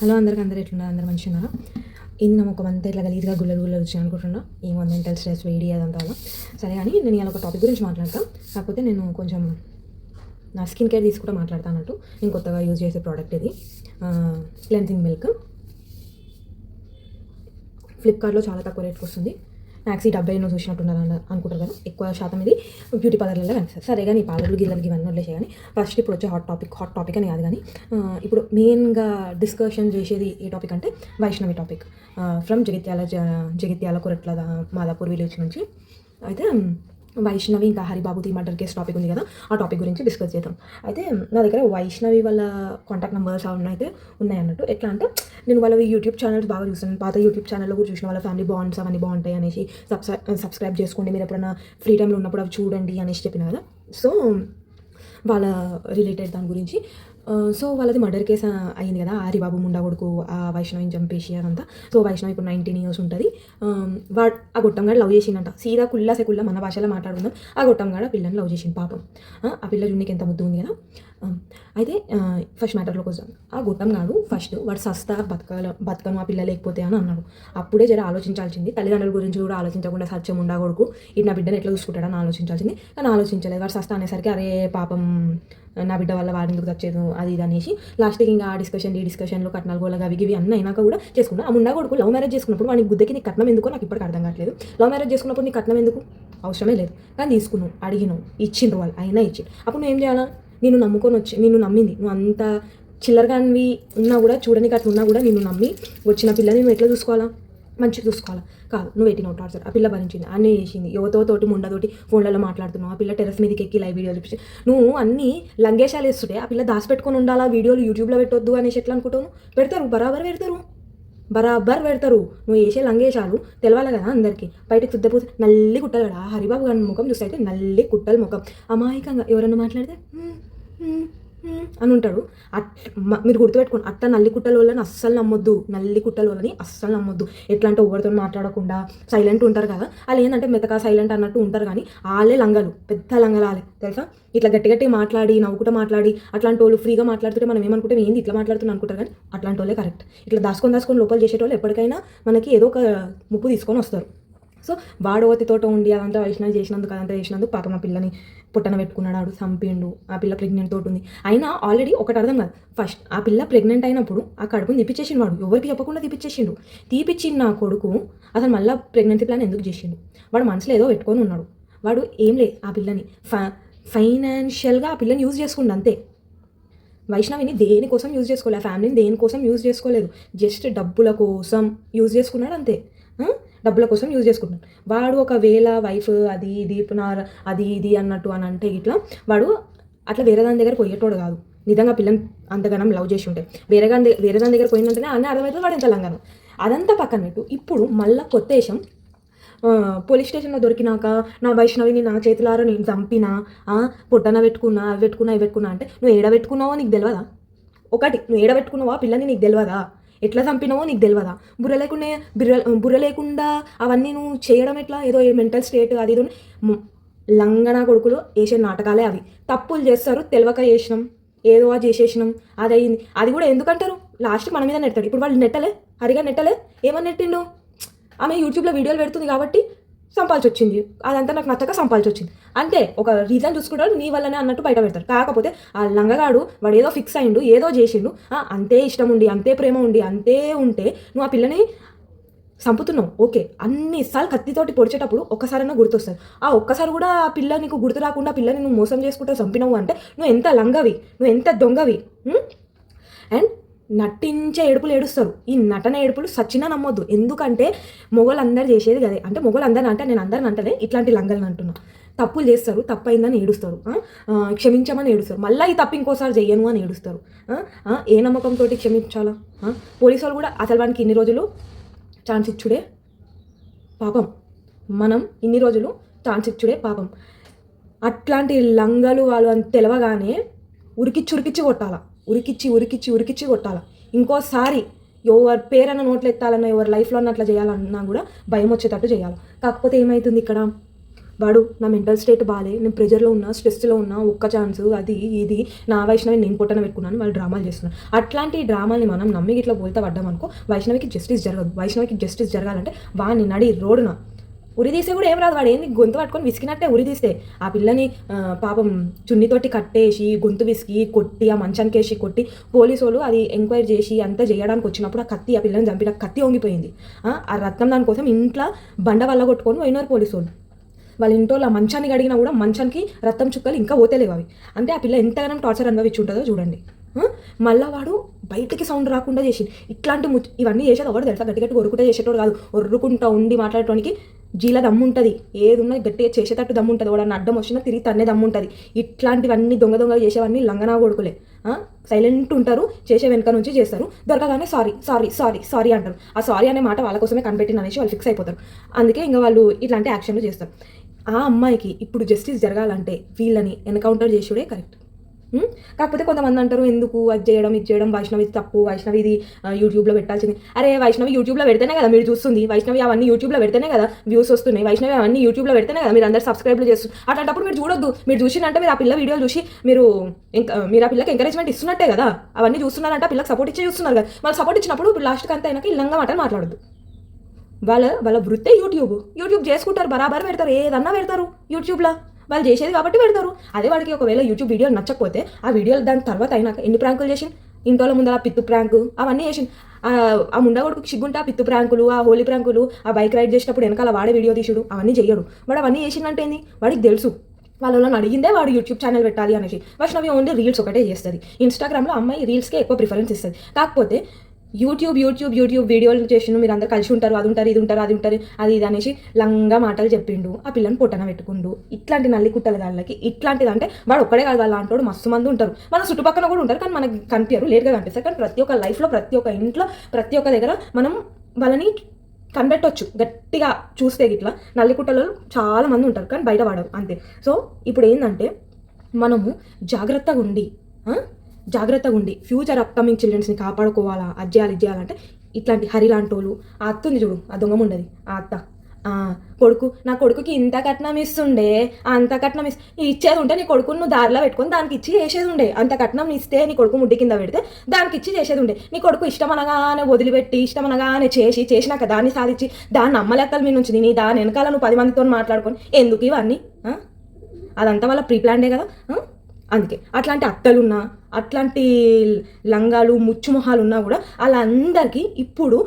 Hello అందరూ ఎట్లున్నారు? అందరు మంచిగా ఉన్నారా? ఇది నాకు ఒక మంత్ ఇట్లా గలీజ్గా గుల్లలు వచ్చాయి అనుకుంటున్నా. ఏమో మెంటల్ స్ట్రెస్ వేడి అదంతా వల్ల. సరే కానీ నేను ఇలా ఒక టాపిక్ గురించి మాట్లాడతాను. కాకపోతే నేను కొంచెం నా స్కిన్ కేర్ తీసుకుంటూ మాట్లాడతానట్టు. నేను కొత్తగా యూజ్ చేసే ప్రోడక్ట్ ఇది క్లెన్సింగ్ మిల్క్. ఫ్లిప్కార్ట్లో చాలా తక్కువ రేట్కి వస్తుంది. మ్యాక్సీ 70 చూసినట్టున్నారు అనుకుంటారు కదా. ఎక్కువ శాతం ఇది బ్యూటీ పార్లర్లలో కనిపిస్తుంది. సరే కానీ ఈ పార్లర్లు గిల్లలకి ఇవన్నీ వదిలేసే కానీ ఫస్ట్ ఇప్పుడు వచ్చే హాట్ టాపిక్ అని కాదు కానీ ఇప్పుడు మెయిన్గా డిస్కషన్ చేసేది ఏ టాపిక్ అంటే Vaishnavi topic from Jagtial Koratla Madhapur village నుంచి. అయితే వైష్ణవి ఇంకా హరిబాబుది మర్డర్ కేసు టాపిక్ ఉంది కదా, ఆ టాపిక్ గురించి డిస్కస్ చేద్దాం. అయితే నా దగ్గర వైష్ణవి వాళ్ళ కాంటాక్ట్ నెంబర్స్ అవన్నీ అయితే ఉన్నాయన్నట్టు. ఎట్లా అంటే నేను వాళ్ళ యూట్యూబ్ ఛానల్స్ బాగా చూస్తాను. పాత యూట్యూబ్ ఛానల్లో కూడా చూసిన వాళ్ళ ఫ్యామిలీ బాండ్స్ అవన్నీ బాగుంటాయి అనేసి సబ్స్క్రైబ్ చేసుకోండి, మీరు ఎప్పుడైనా ఫ్రీ టైంలో ఉన్నప్పుడు అవి చూడండి అనేసి చెప్పిన కదా. సో వాళ్ళ రిలేటెడ్ దాని గురించి సో వాళ్ళది మర్డర్ కేసు అయింది కదా, హరిబాబు ముండా కొడుకు ఆ వైష్ణవిని చంపేసి అదంతా. సో వైష్ణవి ఇప్పుడు 19 years ఉంటుంది. ఆ గొట్టంగాడు లవ్ చేసిందంట. సీదా కుల్ల మన భాషలో మాట్లాడుకుందాం. ఆ గొట్టంగాడు ఆ పిల్లని లవ్ చేసింది పాపం. ఆ పిల్ల జున్నికి ఎంత ముద్దు ఉంది కదా. అయితే ఫస్ట్ మ్యాటర్లోకి వస్తాం. ఆ గొట్టంగాడు ఫస్ట్ వాడు సస్తా బతకను ఆ పిల్ల లేకపోతే అని అన్నాడు. అప్పుడే జర ఆలోచించాల్సింది. తల్లిదండ్రుల గురించి కూడా ఆలోచించకుండా సత్యం ఉండా కొడుకు ఇది నా బిడ్డను ఎట్లా చూసుకుంటాడని ఆలోచించాల్సింది. కానీ ఆలోచించలేదు. వాడు సస్తా అనేసరికి అరే పాపం నా బిడ్డ వల్ల వాడి ఎందుకు వచ్చేది అది ఇది అనేసి లాస్ట్కి ఇంకా ఈ డిస్కషన్లో కట్నాలు గోళ్ళగా అవి ఇవి అన్నీ అయినాక కూడా చేసుకున్నా. ఆ ముండా కొడుకు లవ్ మ్యారేజ్ చేసుకున్నప్పుడు వాడికి బుద్ధకి నీకు కట్నం ఎందుకో నాకు ఇప్పటికి అర్థం కావట్లేదు. లవ్ మ్యారేజ్ చేసుకున్నప్పుడు నీకు కట్నం ఎందుకు అవసరమే లేదు, కానీ తీసుకున్నావు, అడిగినావు, ఇచ్చిండ్రు వాళ్ళు, అయినా ఇచ్చిండు. అప్పుడు నువ్వు ఏం చేయాలా? నిన్ను నమ్ముకొని వచ్చి నిన్ను నమ్మింది, నువ్వు అంత చిల్లరగానివి ఉన్నా కూడా చూడడానికి అట్లా ఉన్నా కూడా నిన్ను నమ్మి వచ్చిన పిల్లని నువ్వు ఎట్లా చూసుకోవాలా? మంచిగా చూసుకోవాలా? కాదు, నువ్వు పెట్టినావు టార్చర్. ఆ పిల్ల భరించింది, అన్నీ చేసింది, యువతోటి ముండతోటి ఫోన్లలో మాట్లాడుతున్నావు. ఆ పిల్ల టెరస్ మీదకి ఎక్కి లైవ్ వీడియోలు చూపించి నువ్వు అన్నీ లంగేషాలు వేస్తుంటే ఆ పిల్ల దాచిపెట్టుకొని ఉండాలా, వీడియోలు యూట్యూబ్లో పెట్టొద్దు అనేసి ఎట్లా అనుకుంటావు? పెడతారు, బరాబర్ పెడతారు. నువ్వు వేసే లంగేషాలు తెలవాలి కదా అందరికీ. బయటకు తుద్దపోతే నల్లి కుట్టలు కదా. హరిబాబు గారి ముఖం చూస్తే అయితే నల్లి కుట్టల ముఖం. అమాయకంగా ఎవరన్నా మాట్లాడితే అని ఉంటాడు. మీరు గుర్తుపెట్టుకోండి, అట్లా నల్లి కుట్టల వాళ్ళని అస్సలు నమ్మొద్దు. ఎట్లా అంటే ఎవరితో మాట్లాడకుండా సైలెంట్ ఉంటారు కదా, వాళ్ళు ఏంటంటే మెతక సైలెంట్ అన్నట్టు ఉంటారు. కానీ వాళ్ళే లంగలు, పెద్ద లంగలాలే తెలుసా. ఇట్లా గట్టి మాట్లాడి నవ్వుకుంటూ మాట్లాడి అట్లాంటి వాళ్ళు ఫ్రీగా మాట్లాడుతుంటే మనం ఏమనుకుంటే ఏంది ఇట్లా మాట్లాడుతున్నా అనుకుంటారు. కానీ అట్లాంటి వాళ్ళే కరెక్ట్. ఇట్లా దాచుకొని లోపల చేసేటోళ్ళు ఎప్పటికైనా మనకి ఏదో ఒక ముప్పు తీసుకొని వస్తారు. సో వాడవతితోట ఉండి అదంతా వైష్ణవి చేసినందుకు పాపం ఆ పిల్లని పుట్టన పెట్టుకున్నాడు, ఆడు చంపిండు. ఆ పిల్ల ప్రెగ్నెంట్ తోటి ఉంది. అయినా ఆల్రెడీ ఒకటి అర్థం కాదు, ఫస్ట్ ఆ పిల్ల ప్రెగ్నెంట్ అయినప్పుడు ఆ కడుపుని తీపిచ్చేసిండు వాడు, ఎవరికి చెప్పకుండా తీపిచ్చిండు నా కొడుకు. అసలు మళ్ళీ ప్రెగ్నెన్సీ ప్లాన్ ఎందుకు చేసిండు? వాడు మనసులో ఏదో పెట్టుకొని ఉన్నాడు. వాడు ఏం లేదు ఆ పిల్లని ఫైనాన్షియల్గా ఆ పిల్లని యూజ్ చేసుకుండు అంతే. వైష్ణవిని దేనికోసం యూజ్ చేసుకోలేదు, ఆ ఫ్యామిలీని దేనికోసం యూజ్ చేసుకోలేదు, జస్ట్ డబ్బుల కోసం యూజ్ చేసుకున్నాడు అంతే. డబ్బుల కోసం యూజ్ చేసుకుంటున్నాడు. వాడు ఒకవేళ వైఫ్ అది ఇది అది ఇది అన్నట్టు అని అంటే ఇట్లా వాడు అట్లా వేరే దాని దగ్గర పోయేటోడు కాదు. నిజంగా పిల్లని అంతగానం లవ్ చేసి ఉంటే వేరే దాని దగ్గర పోయిందంటేనే అన్నీ అర్థమవుతుంది వాడు ఎంత లంగాను. అదంతా పక్కన పెట్టు. ఇప్పుడు మళ్ళీ కొత్త దేశం పోలీస్ స్టేషన్లో దొరికినాక నా వైష్ణవిని నా చేతులారా నేను చంపినా, పొట్టన పెట్టుకున్నా అవి పెట్టుకున్నా అంటే నువ్వు ఏడబెట్టుకున్నావో నీకు తెలియదా? నువ్వు ఏడబెట్టుకున్నావా పిల్లని నీకు తెలియదా? ఎట్లా చంపినావో నీకు తెలియదా? బుర్ర లేకుండా అవన్నీ నువ్వు చేయడం ఎట్లా? ఏదో మెంటల్ స్టేట్ అది ఇది లంగనా కొడుకులు వేసే నాటకాలే అవి. తప్పులు చేస్తారు, తెలియక చేసినాం, ఏదో చేసేసినాం, అది అయింది. అది కూడా ఎందుకంటారు లాస్ట్ మన మీద నెట్టాడు. ఇప్పుడు వాళ్ళు హరిగా నెట్టలే, ఏమని నెట్టిండు? ఆమె యూట్యూబ్లో వీడియోలు పెడుతుంది కాబట్టి సంపాల్సి వచ్చింది, అదంతా నాకు నచ్చక సంపాల్సి వచ్చింది అంతే. ఒక రీజన్ చూసుకుంటాడు, నీ వల్లనే అన్నట్టు బయట పెడతారు. కాకపోతే ఆ లంగగాడు వాడు ఏదో ఫిక్స్ అయిండు, ఏదో చేసిండు, అంతే ఇష్టం ఉండి అంతే ప్రేమ ఉండి అంతే ఉంటే నువ్వు ఆ పిల్లని చంపుతున్నావు. ఓకే, అన్నిసార్లు కత్తితోటి పొడిచేటప్పుడు ఒక్కసారైనా గుర్తొస్తుంది. ఆ ఒక్కసారి కూడా ఆ పిల్ల నీకు గుర్తు రాకుండా పిల్లని నువ్వు మోసం చేసుకుంటూ చంపినావు అంటే నువ్వు ఎంత లంగవి, నువ్వు ఎంత దొంగవి. అండ్ నటించే ఏడుపులు ఏడుస్తారు. ఈ నటన ఏడుపులు సచ్చినా నమ్మొద్దు. ఎందుకంటే మొగోళ్ళందరూ చేసేది కదే. అంటే మొగోళ్ళందరిని అంటే నేను అందరిని అంటేనే ఇట్లాంటి లంగల్ని అంటున్నా. తప్పులు చేస్తారు, తప్పు అయిందని ఏడుస్తారు, క్షమించమని ఏడుస్తారు, మళ్ళీ ఈ తప్పు ఇంకోసారి చెయ్యను అని ఏడుస్తారు. ఏ నమ్మకంతో క్షమించాలా? పోలీసు వాళ్ళు కూడా అసలు వానికి ఇన్ని రోజులు ఛాన్స్ ఇచ్చుడే పాపం, మనం ఇన్ని రోజులు ఛాన్స్ ఇచ్చుడే పాపం. అట్లాంటి లంగలు వాళ్ళు అని తెలవగానే ఉరికిచ్చి కొట్టాలా. ఇంకోసారి ఎవరి పేరన్న నోట్లు ఎత్తాలన్నా, ఎవరి లైఫ్లో అట్లా చేయాలన్నా కూడా భయం వచ్చేటట్టు చేయాలి. కాకపోతే ఏమవుతుంది ఇక్కడ, వాడు నా మెంటల్ స్టేట్ బాగాలే, నేను ప్రెజర్లో ఉన్నా, స్ట్రెస్లో ఉన్నా, ఒక్క ఛాన్స్ అది ఇది నా వైష్ణవి నేను పొట్టన పెట్టుకున్నాను, వాళ్ళు డ్రామాలు చేస్తున్నారు. అట్లాంటి డ్రామాల్ని మనం నమ్మి ఇట్లా పోల్తా పడ్డామనుకో వైష్ణవికి జస్టిస్ జరగదు. వైష్ణవికి జస్టిస్ జరగాలంటే వాడిని నడి రోడ్డున ఉరిదీస్తే కూడా ఏం రాదు. వాడు ఏంది గొంతు పట్టుకొని విసికినట్టే ఉరిదీస్తే ఆ పిల్లని పాపం చున్నితోటి కట్టేసి గొంతు విసికి కొట్టి ఆ మంచానికి వేసి కొట్టి పోలీసు వాళ్ళు అది ఎంక్వైరీ చేసి అంతా చేయడానికి వచ్చినప్పుడు ఆ పిల్లని చంపిన కత్తి వంగిపోయింది. ఆ రక్తం దానికోసం ఇంట్లో బండ వల్ల కొట్టుకొని పోయినారు పోలీసు వాళ్ళు. వాళ్ళ ఇంట్లో ఆ మంచాన్ని కడిగినా కూడా మంచానికి రక్తం చుక్కలు ఇంకా పోతలేవు అవి. అంటే ఆ పిల్ల ఎంతగానో టార్చర్ అనుభవించి ఉంటుందో చూడండి. మళ్ళీ వాడు బయటికి సౌండ్ రాకుండా చేసి ఇట్లాంటి ఇవన్నీ చేసేది ఒకటి తెలుసా, గట్టి గట్టి ఒరుకుంటే చేసేటోడు కాదు. ఒర్రుకుంటా ఉండి మాట్లాడటానికి జీల దమ్ము ఉంటుంది, ఏది ఉన్నా గట్టిగా చేసేటట్టు దమ్ము ఉంటుంది. వాడన్న అడ్డం వచ్చినా తిరిగి తన్నే దమ్ము ఉంటుంది. ఇట్లాంటివన్నీ దొంగ చేసేవన్నీ లంగనా కొడుకులే. సైలెంట్ ఉంటారు, చేసే వెనక నుంచి చేస్తారు, దొరకగానే సారీ సారీ సారీ సారీ అంటారు. ఆ సారీ అనే మాట వాళ్ళ కోసమే కనిపెట్టిన అనేసి వాళ్ళు ఫిక్స్ అయిపోతారు. అందుకే ఇంకా వాళ్ళు ఇట్లాంటి యాక్షన్లు చేస్తారు. ఆ అమ్మాయికి ఇప్పుడు జస్టిస్ జరగాలంటే వీళ్ళని ఎన్కౌంటర్ చేసుడే కరెక్ట్. కాకపోతే కొంతమంది అంటారు ఎందుకు అది చేయడం ఇది చేయడం, వైష్ణవి తప్పు, వైష్ణవి ఇది యూట్యూబ్లో పెట్టాల్సింది. అరే వైష్ణవి యూట్యూబ్లో పెడితేనే కదా మీరు చూస్తుంది, వైష్ణవి అవన్నీ యూట్యూబ్లో పెడితేనే కదా వ్యూస్ వస్తున్నాయి, వైష్ణవి అవన్నీ యూట్యూబ్లో పెడితేనే కదా మీరు అందరు సబ్స్క్రైబ్లు చేస్తారు. అట్లాంటప్పుడు మీరు చూడొద్దు. మీరు చూసినంటే మీరు ఆ పిల్ల వీడియోలు చూసి మీరు ఆ పిల్లకి ఎంకరేజ్మెంట్ ఇస్తున్నట్టే కదా. అవన్నీ చూస్తున్నారంటే ఆ పిల్లకి సపోర్ట్ ఇచ్చే చూస్తున్నారు కదా. వాళ్ళు సపోర్ట్ ఇచ్చినప్పుడు లాస్ట్కి అంతా అయినాక ఇల్లంగా మాటలు మాట్లాడద్దు. వాళ్ళ వృత్తే యూట్యూబ్ చేసుకుంటారు, బరాబర్ పెడతారు, ఏదన్నా పెడతారు యూట్యూబ్లో. వాళ్ళు చేసేది కాబట్టి పెడతారు. అదే వాడికి ఒకవేళ యూట్యూబ్ వీడియోలు నచ్చకపోతే ఆ వీడియోలు దాని తర్వాత అయినాక ఎన్ని ప్రాంకులు చేసి ఇంట్లో ముందు ఆ పిత్తు ప్రాంకు అవన్నీ చేసి ఆ ముండగొడుకు సిగ్గుంటే ఆ పిత్తు ప్రాంకులు, ఆ హోలీ ప్రాంకులు, ఆ బైక్ రైడ్ చేసినప్పుడు వెనకాల వాడే వీడియో తీసుడు అవన్నీ చేయడు. వాడు అవన్నీ చేసిందంటే ఏంది వాడికి తెలుసు. వాళ్ళని అడిగిందే వాడు యూట్యూబ్ ఛానల్ పెట్టాలి అనేసి. వైష్ణవి ఓన్లీ రీల్స్ ఒకటే చేస్తుంది. ఇన్స్టాగ్రామ్లో అమ్మాయి రీల్స్కే ఎక్కువ ప్రిఫరెన్స్ ఇస్తుంది. కాకపోతే యూట్యూబ్ వీడియోలు చేసిండు, మీరు అందరు కలిసి ఉంటారు, అది ఉంటారు అది ఇది అనేసి లంగా మాటలు చెప్పిండు, ఆ పిల్లని పొట్టన పెట్టుకుండు. ఇట్లాంటి నల్లి కుట్టల దాళ్ళకి ఇట్లాంటిది అంటే వాడు ఒక్కడే కాదు, వాళ్ళ అంటోడు మస్తు మంది ఉంటారు. మన చుట్టుపక్కల కూడా ఉంటారు, కానీ మనకి కనిపించారు, లేట్గా కనిపిస్తారు. కానీ ప్రతి ఒక్క లైఫ్లో, ప్రతి ఒక్క ఇంట్లో, ప్రతి ఒక్క దగ్గర మనం వాళ్ళని కనిపెట్టవచ్చు. గట్టిగా చూస్తే ఇట్లా నల్లి కుట్టలలో చాలా మంది ఉంటారు, కానీ బయట వాడరు అంతే. సో ఇప్పుడు ఏంటంటే మనము జాగ్రత్తగా ఉండి ఫ్యూచర్ అప్కమింగ్ చిల్డ్రన్స్ని కాపాడుకోవాలా, అది చేయాలంటే ఇట్లాంటి హరి లాంటి వాళ్ళు. ఆ అత్త ఉంది చూడు, ఆ దొంగ ఉండదు ఆ అత్త, నా కొడుకుకి ఇంత కట్నం ఇస్తుండే, అంత కట్నం ఇచ్చేది ఉంటే నీ కొడుకుని నువ్వు దారిలో పెట్టుకొని దానికి ఇచ్చి చేసేది ఉండే. అంత కట్నం ఇస్తే నీ కొడుకు ముడ్డి కింద పెడితే దానికి ఇచ్చి చేసేది ఉండే. నీ కొడుకు ఇష్టమనగానే వదిలిపెట్టి ఇష్టమనగానే చేసినాక దాన్ని సాధించి దాన్ని అమ్మలెక్కల మీ నుంచి నీ దాని వెనకాల నువ్వు 10 మందితో మాట్లాడుకొని ఎందుకు ఇవన్నీ? అదంతా వాళ్ళ ప్రీ ప్లాన్డే కదా. అందుకే అట్లాంటి అత్తలున్నా, అట్లాంటి లంగాలు ముచ్చుమొహాలు ఉన్నా కూడా వాళ్ళందరికీ ఇప్పుడు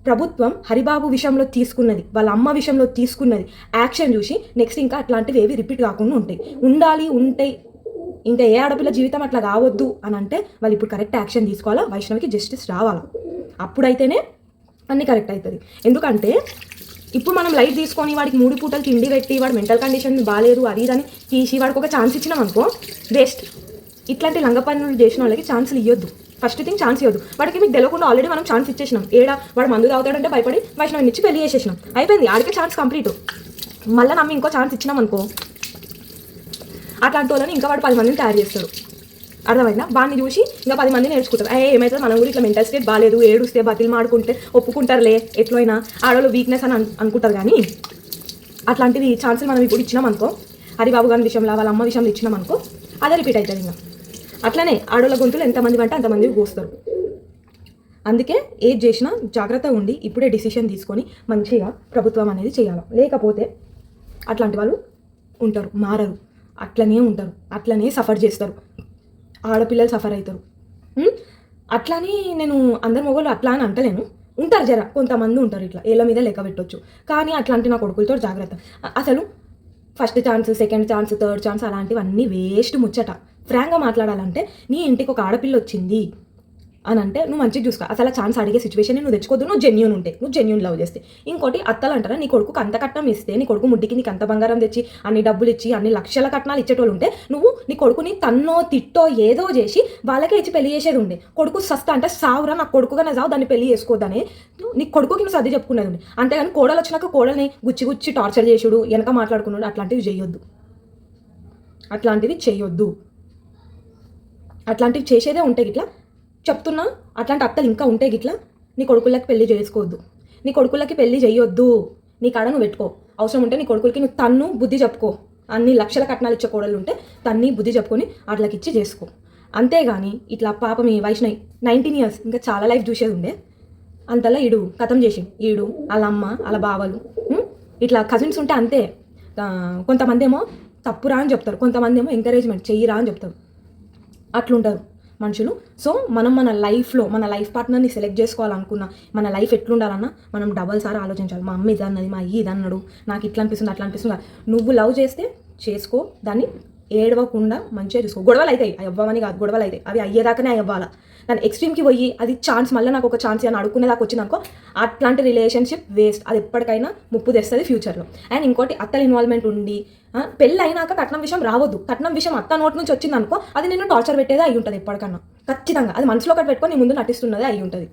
ప్రభుత్వం హరిబాబు విషయంలో తీసుకున్నది, వాళ్ళ అమ్మ విషయంలో తీసుకున్నది యాక్షన్ చూసి నెక్స్ట్ ఇంకా అట్లాంటివి ఏవి రిపీట్ కాకుండా ఉంటాయి. ఇంకా ఏ ఆడపిల్ల జీవితం అట్లా కావద్దు అని అంటే వాళ్ళు ఇప్పుడు కరెక్ట్ యాక్షన్ తీసుకోవాలా, వైష్ణవికి జస్టిస్ రావాలా. అప్పుడైతేనే అన్నీ కరెక్ట్ అవుతుంది. ఎందుకంటే ఇప్పుడు మనం లైట్ తీసుకొని వాడికి 3 పూటలు తిండి పెట్టి వాడు మెంటల్ కండిషన్ బాగాలేదు అది ఇదని తీసి వాడికి ఒక ఛాన్స్ ఇచ్చినాం అనుకో వేస్ట్. ఇట్లాంటి లంగ పనులు చేసిన వాళ్ళకి ఛాన్సులు ఇవ్వద్దు. ఫస్ట్ థింగ్ ఛాన్స్ ఇవ్వద్దు. వాడికి మీకు తెలియకుండా ఆల్రెడీ మనం ఛాన్స్ ఇచ్చేసినాం. వాడు మందు తాగుతాడంటే భయపడి వైష్ణవిని ఇచ్చి పెళ్లి చేసేసినాం, అయిపోయింది, ఆడికే ఛాన్స్ కంప్లీట్. మళ్ళీ నమ్మి ఇంకో ఛాన్స్ ఇచ్చినాం అనుకో అట్లాంటి వాళ్ళని ఇంకా వాడు 10 మందిని తయారు చేస్తాడు. అర్థమైందా? వాడిని చూసి ఇంకా 10 మంది నేర్చుకుంటారు. ఏమైతుంది మనం కూడా ఇట్లా మెంటల్ స్టేట్ బాగాలేదు, ఏడుస్తే బతిలు మాడుకుంటే ఒప్పుకుంటారులే, ఎట్లయినా ఆడవాళ్ళు వీక్నెస్ అని అనుకుంటారు. కానీ అట్లాంటివి ఛాన్సులు మనం ఇప్పుడు ఇచ్చినాం అనుకో, హరిబాబు గారి విషయంలో వాళ్ళ అమ్మ విషయంలో ఇచ్చినాం అనుకో అదే రిపీట్ అవుతుంది. ఇంకా అట్లనే ఆడవాళ్ళ గొంతులు ఎంతమంది అంటే అంతమంది కోస్తారు. అందుకే ఏది చేసినా జాగ్రత్తగా ఉండి ఇప్పుడే డిసిషన్ తీసుకొని మంచిగా ప్రభుత్వం అనేది చేయాలి. లేకపోతే అట్లాంటి వాళ్ళు ఉంటారు, మారరు, అట్లనే ఉంటారు, అట్లనే సఫర్ చేస్తారు, ఆడపిల్లలు సఫర్ అవుతారు. అట్లానే నేను అందరి మొగోళ్ళు అట్లా అని అంటలేను, ఉంటారు జర కొంతమంది ఉంటారు ఇట్లా ఏళ్ళ మీద లెక్క పెట్టవచ్చు. కానీ అట్లాంటి నా కొడుకులతో జాగ్రత్త. అసలు first chance, second chance, third chance అలాంటివన్నీ వేస్ట్ ముచ్చట. ఫ్రాంక్గా మాట్లాడాలంటే నీ ఇంటికి ఒక ఆడపిల్ల వచ్చింది అని అంటే నువ్వు మంచిగా చూసుకో. అసలు ఆ ఛాన్స్ అడిగే సిచ్యువేషన్ నువ్వు తెచ్చుకోవద్దు. నువ్వు జెన్యూన్ లవ్ చేస్తే. ఇంకోటి అత్తలు అంటారా, నీ కొడుకు అంత కట్నం ఇస్తే, నీ కొడుకు ముడ్డికి నీకు అంత బంగారం తెచ్చి అన్ని డబ్బులు ఇచ్చి అన్ని లక్షల కట్నాలు ఇచ్చేటోళ్ళు ఉంటే నువ్వు నీ కొడుకుని తన్నో తిట్టో ఏదో చేసి వాళ్ళకే ఇచ్చి పెళ్లి చేసేది ఉండే. కొడుకు సస్తా అంటే సావురా, నా కొడుకుగానే సావు, దాన్ని పెళ్లి చేసుకోవద్దని నీ కొడుకుకి నువ్వు సర్ది చెప్పుకునేది ఉండే. అంతేగాని కోడలు వచ్చినాక కోడల్ని గుచ్చి టార్చర్ చేసుడు, వెనక మాట్లాడుకున్నాడు, అట్లాంటివి చేయొద్దు. అట్లాంటివి చేసేదే ఉంటే గిట్లా చెప్తున్నా. అట్లాంటి అత్తలు ఇంకా ఉంటే గిట్లా నీ కొడుకులకి పెళ్లి చేసుకోవద్దు, నీ కొడుకులకి పెళ్లి చేయొద్దు. నీ కాడ నువ్వు పెట్టుకో. అవసరం ఉంటే నీ కొడుకులకి నువ్వు తన్ను బుద్ధి చెప్పుకో. అన్ని లక్షల కట్నాలు ఇచ్చే కోడలు ఉంటే తన్ని బుద్ధి చెప్పుకొని అట్లకి ఇచ్చి చేసుకో. అంతేగాని ఇట్లా పాపం ఈ వైష్ణవి 19 years ఇంకా చాలా లైఫ్ చూసేది ఉండే, అంతలా ఈడు కథం చేసి ఈడు వాళ్ళ అమ్మ వాళ్ళ బావలు ఇట్లా కజిన్స్ ఉంటే అంతే. కొంతమంది ఏమో తప్పురా అని చెప్తారు, కొంతమంది ఏమో ఎంకరేజ్మెంట్ చెయ్యిరా అని చెప్తారు. అట్లుంటారు మనుషులు. సో మనం మన లైఫ్లో మన లైఫ్ పార్ట్నర్ని సెలెక్ట్ చేసుకోవాలనుకున్నా, మన లైఫ్ ఎట్లుండాలన్నా మనం డబల్ సార్ ఆలోచించాలి. మా అమ్మ ఇది అన్నది, మా అయ్యి ఇది అన్నాడు, నాకు ఇట్లా అనిపిస్తుంది అట్లా అనిపిస్తుంది. నువ్వు లవ్ చేస్తే చేసుకో, దాన్ని ఏడవకుండా మంచిగా చూసుకో. గొడవలు అవుతాయి, అవ్వమని కాదు, గొడవలు అవుతాయి, అవి అయ్యేదాకానే అవ్వాలా. దాని ఎక్స్ట్రీమ్కి పోయి అది ఛాన్స్ మళ్ళీ నాకు ఒక ఛాన్స్ అని అడుక్కునేదాకా వచ్చిందనుకో, అట్లాంటి రిలేషన్షిప్ వేస్ట్. అది ఎప్పటికైనా ముప్పు తెస్తుంది ఫ్యూచర్లో. అండ్ ఇంకోటి అత్తల ఇన్వాల్వ్మెంట్ ఉండి పెళ్ళి అయినాక కట్నం విషయం రావద్దు. కట్నం విషయం అత్త నోటి నుంచి వచ్చిందనుకో, అది నేను టార్చర్ పెట్టేదే అయి ఉంటుంది ఎప్పటికన్నా. ఖచ్చితంగా అది మనసులో ఒకటి పెట్టుకొని నీ ముందు నటిస్తున్నదే అయి ఉంటుంది.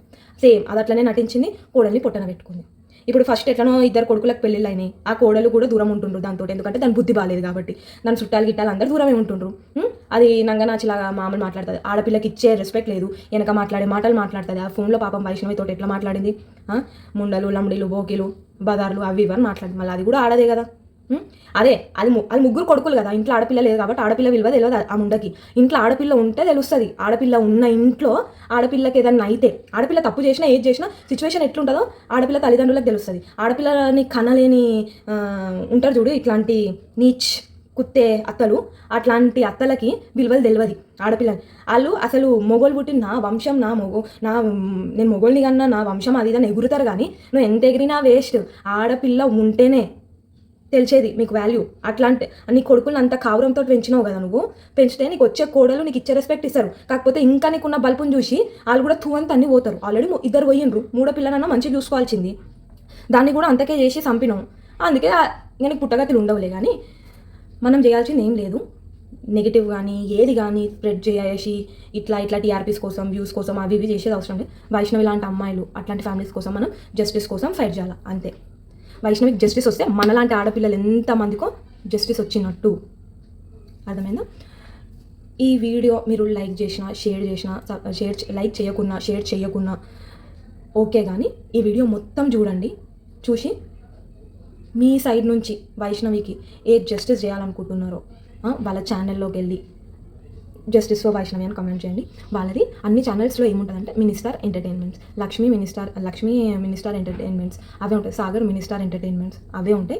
సేమ్ అది అట్లనే నటించింది, కోడల్ని పొట్టన పెట్టుకుంది. ఇప్పుడు ఫస్ట్ ఎట్లనో ఇద్దరు కొడుకులకు పెళ్ళిళ్ళు అయినాయి, ఆ కోడలు కూడా దూరం ఉంటుండ్రు దాంతో. ఎందుకంటే దాని బుద్ధి బాగాలేదు కాబట్టి. దాని చుట్టాలు గిట్టాలు అందరూ దూరమే ఉంటుండ్రు. అది నంగనాచిలాగా మామూలు మాట్లాడుతుంది, ఆడపిల్లకి ఇచ్చే రెస్పెక్ట్ లేదు, వెనక మాట్లాడే మాటలు మాట్లాడుతుంది. ఆ ఫోన్లో పాపం వైష్ణవి తోటి ఎట్లా మాట్లాడింది, ముండలు లంబడీలు బోకిలు బదార్లు అవి ఇవన్నీ మాట్లాడింది. మళ్ళీ అది కూడా ఆడదే కదా. అదే అది ముగ్గురు కొడుకులు కదా, ఇంట్లో ఆడపిల్ల లేదు కాబట్టి ఆడపిల్ల విలువ తెలియదు ఆ ముండకి. ఇంట్లో ఆడపిల్ల ఉంటే తెలుస్తుంది. ఆడపిల్ల ఉన్న ఇంట్లో ఆడపిల్లకి ఏదన్నా అయితే, ఆడపిల్ల తప్పు చేసినా ఏది చేసినా సిచ్యువేషన్ ఎట్లుంటుందో ఆడపిల్ల తల్లిదండ్రులకు తెలుస్తుంది. ఆడపిల్లని కనలేని ఉంటారు చూడు, ఇట్లాంటి నీచ్ కుత్తే అత్తలు, అట్లాంటి అత్తలకి విలువలు తెలియదు ఆడపిల్లని. వాళ్ళు అసలు మొగోలు పుట్టిన నా వంశం నేను మొగోల్ని కన్నా నా వంశం అది ఇదని ఎగురుతారు. కానీ నువ్వు ఎంత ఎగిరినా వేస్ట్. ఆడపిల్ల ఉంటేనే తెలిసేది మీకు వాల్యూ. అట్లాంటి నీ కొడుకుని అంత కావురంతో పెంచినావు కదా, నువ్వు పెంచితే నీకు వచ్చే కోడలు నీకు ఇచ్చే రెస్పెక్ట్ ఇస్తారు. కాకపోతే ఇంకా నీకున్న బల్పుని చూసి వాళ్ళు కూడా అంత అన్ని పోతారు. ఆల్రెడీ ఇద్దరు పోయిండ్రు, మూడో పిల్లనన్నా మంచిగా చూసుకోవాల్సింది, దాన్ని కూడా అంతకే చేసి చంపినాం. అందుకే ఇంకా నీకు పుట్టగతులు ఉండవులే. కానీ మనం చేయాల్సింది ఏం లేదు. నెగిటివ్ కానీ ఏది కానీ స్ప్రెడ్ చేసి ఇట్లా టీఆర్పీస్ కోసం వ్యూస్ కోసం అవి ఇవి చేసేది అవసరం లేదు. వైష్ణవి లాంటి అమ్మాయిలు అట్లాంటి ఫ్యామిలీస్ కోసం మనం జస్టిస్ కోసం ఫైట్ చేయాలి అంతే. వైష్ణవికి జస్టిస్ వస్తే మనలాంటి ఆడపిల్లలు ఎంతమందికో జస్టిస్ వచ్చినట్టు. అర్థమైందా? ఈ వీడియో మీరు లైక్ చేసినా లైక్ చేయకున్నా షేర్ చేయకున్నా ఓకే, కానీ ఈ వీడియో మొత్తం చూడండి. చూసి మీ సైడ్ నుంచి వైష్ణవికి ఏ జస్టిస్ చేయాలనుకుంటున్నారో వాళ్ళ ఛానల్లోకి వెళ్ళి జస్టిస్ ఫర్ వైష్ణవి అని కామెంట్ చేయండి. వాళ్ళది అన్ని ఛానల్స్లో ఏముంటుందంటే minister entertainments, Lakshmi minister entertainments అవే ఉంటాయి, సాగర్ మినిస్టర్ ఎంటర్టైన్మెంట్స్ అవే ఉంటాయి.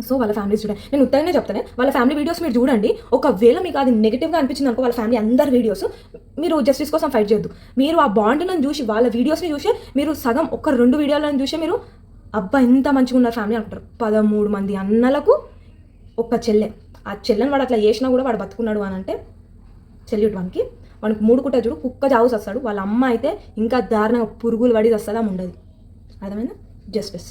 సో వాళ్ళ ఫ్యామిలీస్ చూడండి. నేను ఉత్తగానే చెప్తాను, వాళ్ళ ఫ్యామిలీ వీడియోస్ మీరు చూడండి. ఒకవేళ మీకు అది నెగిటివ్గా అనిపించింది అనుకో, వాళ్ళ ఫ్యామిలీ అందరి వీడియోస్ మీరు జస్టిస్ కోసం ఫైట్ చేయొద్దు. మీరు ఆ బాండ్లను చూసి వాళ్ళ వీడియోస్ని చూసి మీరు సగం 1-2 వీడియోలను చూసి మీరు అబ్బా ఎంత మంచిగా ఉన్నారు ఫ్యామిలీ అంటారు. 13 మంది అన్నలకు ఒక్క చెల్లె, ఆ చెల్లెని వాడు అట్లా చేసినా కూడా వాడు బతుకున్నాడు అని అంటే సెల్యూట్ వానికి 3 కుట్ట చూడు, కుక్క చావుసి వస్తాడు. వాళ్ళ అమ్మ అయితే ఇంకా దారుణంగా పురుగులు పడి వస్తుందా ఉండదు. అర్థమైందా? జస్టిస్.